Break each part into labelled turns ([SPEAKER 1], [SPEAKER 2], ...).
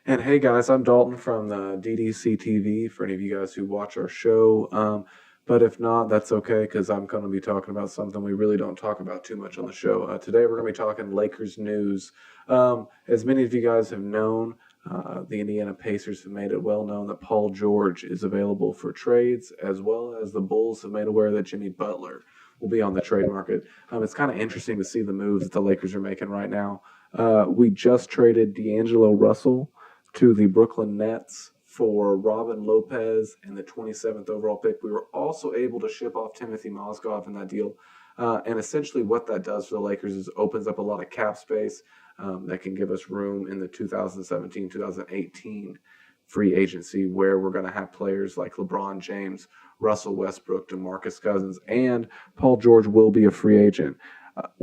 [SPEAKER 1] And hey guys, I'm Dalton from the DDC TV for any of you guys who watch our show. But if not, that's okay because I'm going to be talking about something we really don't talk about too much on the show. Today we're going to be talking Lakers news. As many of you guys have known, the Indiana Pacers have made it well known that Paul George is available for trades, as well as the Bulls have made aware that Jimmy Butler will be on the trade market. It's kind of interesting to see the moves that the Lakers are making right now. We just traded D'Angelo Russell to the Brooklyn Nets for Robin Lopez and the 27th overall pick. We were also able to ship off Timothy Mozgov in that deal. And essentially, what that does for the Lakers is opens up a lot of cap space that can give us room in the 2017 2018 free agency, where we're going to have players like LeBron James, Russell Westbrook, DeMarcus Cousins, and Paul George will be a free agent.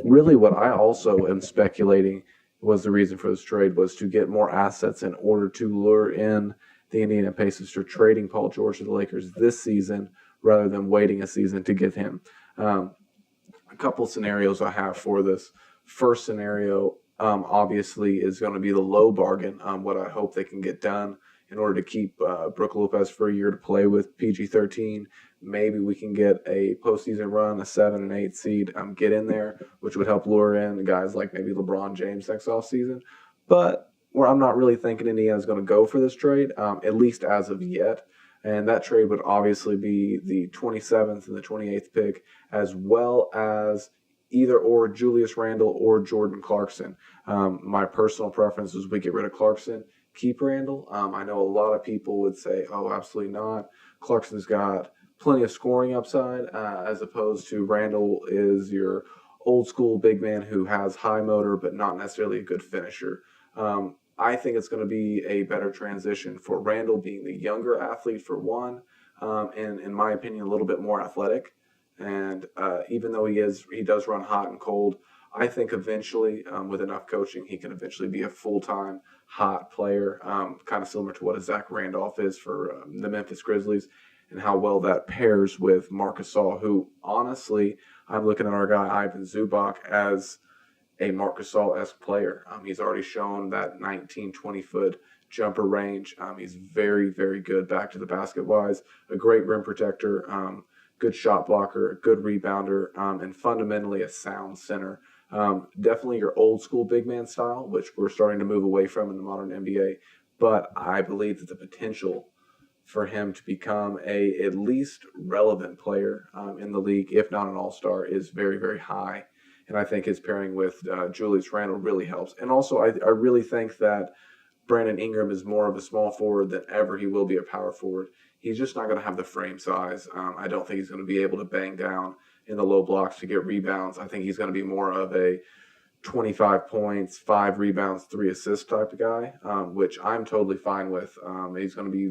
[SPEAKER 1] Really, what I also am speculating was the reason for this trade was to get more assets in order to lure in the Indiana Pacers for trading Paul George to the Lakers this season rather than waiting a season to get him. Um, a couple scenarios I have for this. First scenario, obviously, is going to be the low bargain. What I hope they can get done in order to keep Brook Lopez for a year to play with PG-13. Maybe we can get a postseason run, a 7 and 8 seed, get in there, which would help lure in guys like maybe LeBron James next offseason. But where I'm not really thinking Indiana's going to go for this trade, at least as of yet. And that trade would obviously be the 27th and the 28th pick, as well as either or Julius Randle or Jordan Clarkson. My personal preference is we get rid of Clarkson, keep Randle. I know a lot of people would say, oh, absolutely not. Clarkson's got plenty of scoring upside, as opposed to Randle is your old school big man who has high motor but not necessarily a good finisher. I think it's going to be a better transition for Randle being the younger athlete for one, and in my opinion, a little bit more athletic. And even though he does run hot and cold, I think eventually, with enough coaching, he can eventually be a full-time hot player, kind of similar to what a Zach Randolph is for the Memphis Grizzlies, and how well that pairs with Marc Gasol, who honestly, I'm looking at our guy Ivan Zubac as a Marc Gasol-esque player. He's already shown that 19, 20-foot jumper range. He's very, very good back to the basket wise, a great rim protector, good shot blocker, a good rebounder, and fundamentally a sound center. Definitely your old school big man style, which we're starting to move away from in the modern NBA. But I believe that the potential for him to become a at least relevant player in the league, if not an all-star, is very, very high. And I think his pairing with Julius Randle really helps. And also, I really think that Brandon Ingram is more of a small forward than ever he will be a power forward. He's just not going to have the frame size. I don't think he's going to be able to bang down in the low blocks to get rebounds. I think he's going to be more of a 25 points, 5 rebounds, 3 assists type of guy, which I'm totally fine with. He's going to be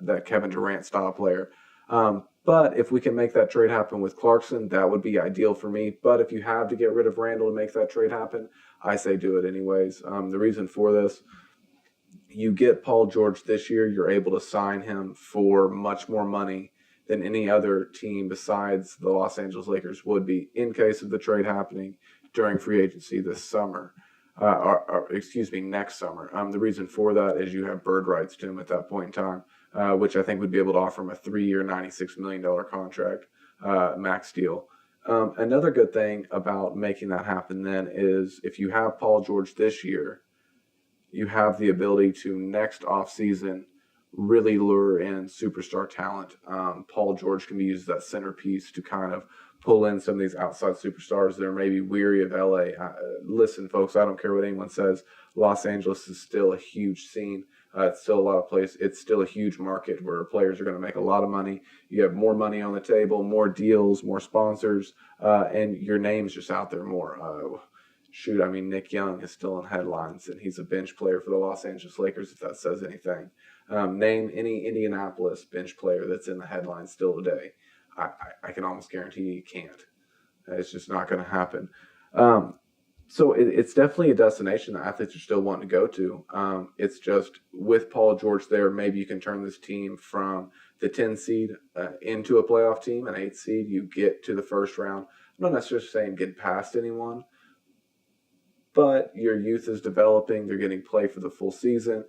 [SPEAKER 1] that Kevin Durant style player. But if we can make that trade happen with Clarkson, that would be ideal for me. But if you have to get rid of Randle to make that trade happen, I say do it anyways. The reason for this, you get Paul George this year, you're able to sign him for much more money than any other team besides the Los Angeles Lakers would be in case of the trade happening during free agency this summer. Next summer. The reason for that is you have bird rights to him at that point in time, which I think would be able to offer him a 3-year, $96 million contract, max deal. Another good thing about making that happen then is if you have Paul George this year, you have the ability to next offseason really lure in superstar talent. Paul George can be used as that centerpiece to kind of pull in some of these outside superstars that are maybe weary of LA. Listen, folks, I don't care what anyone says. Los Angeles is still a huge scene. It's still a lot of places. It's still a huge market where players are going to make a lot of money. You have more money on the table, more deals, more sponsors, and your name's just out there more. Nick Young is still in headlines, and he's a bench player for the Los Angeles Lakers, if that says anything. Name any Indianapolis bench player that's in the headlines still today. I can almost guarantee you can't. It's just not going to happen. So it's definitely a destination that athletes are still wanting to go to. It's just with Paul George there, maybe you can turn this team from the 10 seed into a playoff team, an 8 seed. You get to the first round. I'm not necessarily saying get past anyone, but your youth is developing. They're getting play for the full season,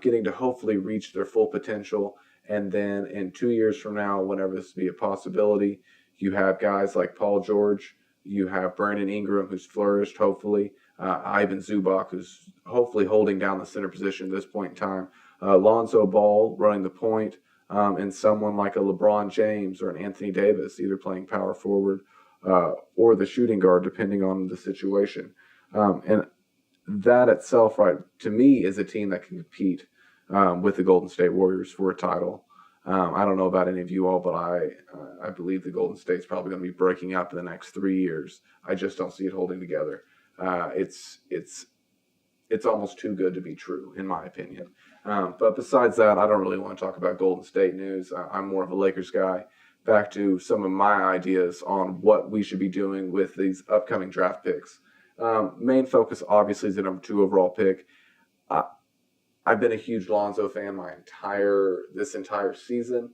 [SPEAKER 1] getting to hopefully reach their full potential. And then in 2 years from now, whenever this be a possibility, you have guys like Paul George. You have Brandon Ingram, who's flourished, hopefully. Ivan Zubac, who's hopefully holding down the center position at this point in time. Lonzo Ball running the point, and someone like a LeBron James or an Anthony Davis, either playing power forward or the shooting guard, depending on the situation. And that itself, right, to me, is a team that can compete with the Golden State Warriors for a title. I don't know about any of you all, but I believe the Golden State's probably going to be breaking up in the next 3 years. I just don't see it holding together. It's almost too good to be true, in my opinion. But besides that, I don't really want to talk about Golden State news. I'm more of a Lakers guy. Back to some of my ideas on what we should be doing with these upcoming draft picks. Main focus, obviously, is the number 2 overall pick. I've been a huge Lonzo fan this entire season.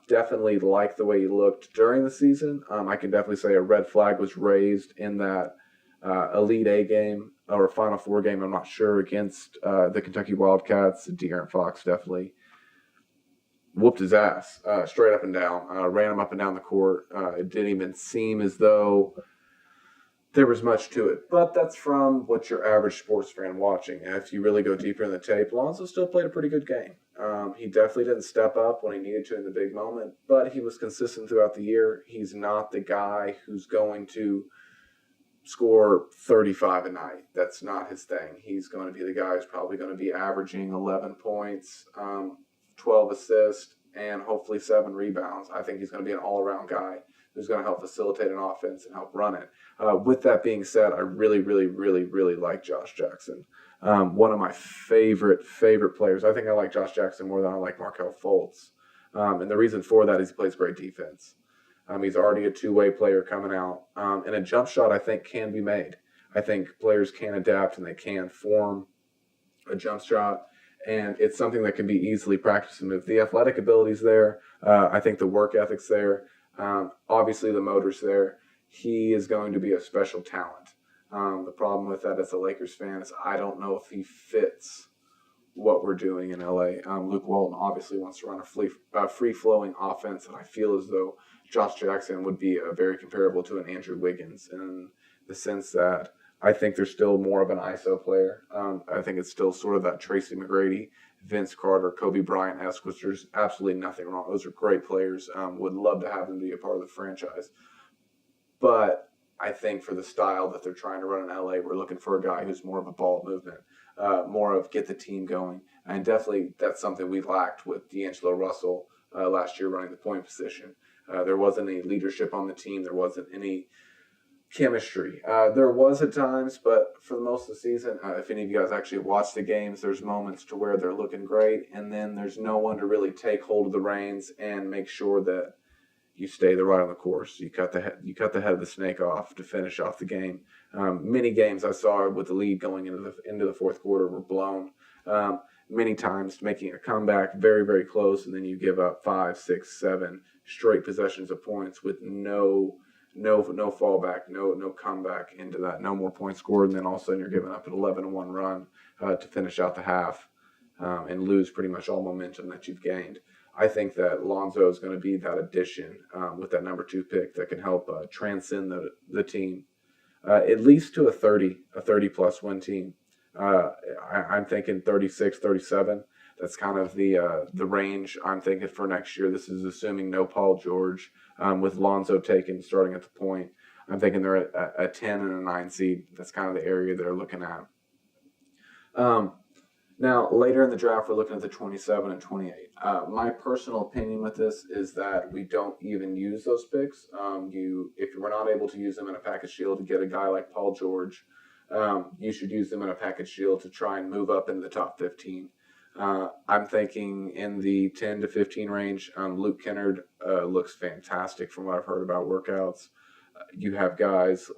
[SPEAKER 1] Definitely like the way he looked during the season. I can definitely say a red flag was raised in that Elite A game or Final Four game, I'm not sure, against the Kentucky Wildcats. De'Aaron Fox definitely whooped his ass straight up and down, ran him up and down the court. It didn't even seem as though there was much to it. But that's from what your average sports fan watching. And if you really go deeper in the tape, Lonzo still played a pretty good game. He definitely didn't step up when he needed to in the big moment, but he was consistent throughout the year. He's not the guy who's going to score 35 a night. That's not his thing. He's going to be the guy who's probably going to be averaging 11 points, 12 assists, and hopefully 7 rebounds. I think he's going to be an all-around guy who's going to help facilitate an offense and help run it. With that being said, I really, really, really, really like Josh Jackson. One of my favorite players. I think I like Josh Jackson more than I like Markelle Fultz. And the reason for that is he plays great defense. He's already a two-way player coming out. And a jump shot, I think, can be made. I think players can adapt and they can form a jump shot. And it's something that can be easily practiced and moved. The athletic ability's there. I think the work ethic's there. Obviously, the motor's there. He is going to be a special talent. The problem with that as a Lakers fan is I don't know if he fits what we're doing in LA. Luke Walton obviously wants to run a free-flowing offense, and I feel as though Josh Jackson would be very comparable to an Andrew Wiggins in the sense that I think they're still more of an ISO player. I think it's still sort of that Tracy McGrady, Vince Carter, Kobe Bryant-esque, which there's absolutely nothing wrong. Those are great players. Would love to have them be a part of the franchise. But I think for the style that they're trying to run in LA, we're looking for a guy who's more of a ball movement, more of get the team going. And definitely that's something we lacked with D'Angelo Russell last year running the point position. There wasn't any leadership on the team. There wasn't any chemistry. There was at times, but for the most of the season, if any of you guys actually watch the games, there's moments to where they're looking great, and then there's no one to really take hold of the reins and make sure that you stay right on the course. You cut the head of the snake off to finish off the game. Many games I saw with the lead going into the fourth quarter were blown. Many times making a comeback very, very close, and then you give up 5, 6, 7 straight possessions of points with no fallback, no comeback into that, no more points scored, and then all of a sudden you're giving up an 11-1 run to finish out the half and lose pretty much all momentum that you've gained. I think that Lonzo is going to be that addition with that number 2 pick that can help transcend the team at least to a 30-plus win team. I'm thinking 36, 37. That's kind of the range I'm thinking for next year. This is assuming no Paul George with Lonzo starting at the point. I'm thinking they're at a 10 and a 9 seed. That's kind of the area they're looking at. Now, later in the draft, we're looking at the 27 and 28. My personal opinion with this is that we don't even use those picks. If we're not able to use them in a package deal to get a guy like Paul George, you should use them in a package deal to try and move up in the top 15. I'm thinking in the 10 to 15 range. Luke Kennard looks fantastic from what I've heard about workouts. You have guys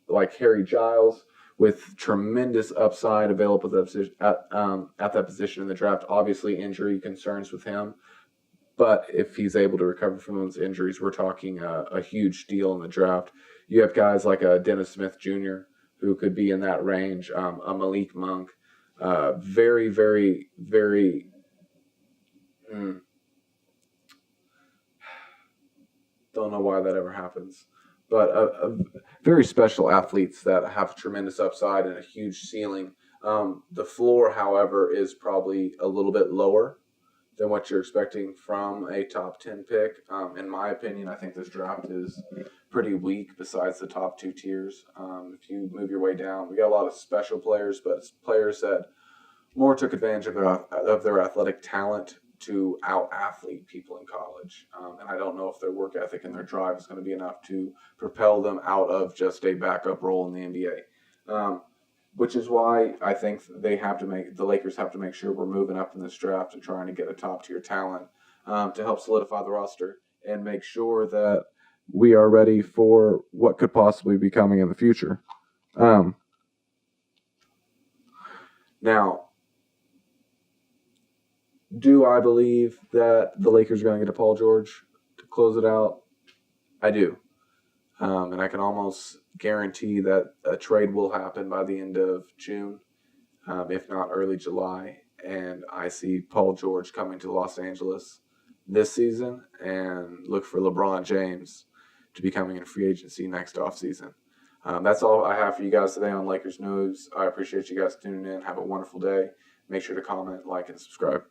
[SPEAKER 1] like Harry Giles with tremendous upside available at that position in the draft. Obviously, injury concerns with him. But if he's able to recover from those injuries, we're talking a huge deal in the draft. You have guys like Dennis Smith Jr., who could be in that range. A Malik Monk, very, very, very. Mm, don't know why that ever happens, but very special athletes that have tremendous upside and a huge ceiling. The floor, however, is probably a little bit lower than what you're expecting from a top 10 pick. In my opinion, I think this draft is pretty weak besides the top two tiers. If you move your way down, we got a lot of special players, but it's players that more took advantage of their athletic talent to out athlete people in college. And I don't know if their work ethic and their drive is going to be enough to propel them out of just a backup role in the NBA. Which is why I think the Lakers have to make sure we're moving up in this draft and trying to get a top tier talent to help solidify the roster and make sure that we are ready for what could possibly be coming in the future. Um, Now, do I believe that the Lakers are going to get a Paul George to close it out? I do. And I can almost guarantee that a trade will happen by the end of June, if not early July. And I see Paul George coming to Los Angeles this season and look for LeBron James to be coming in free agency next offseason. That's all I have for you guys today on Lakers News. I appreciate you guys tuning in. Have a wonderful day. Make sure to comment, like, and subscribe.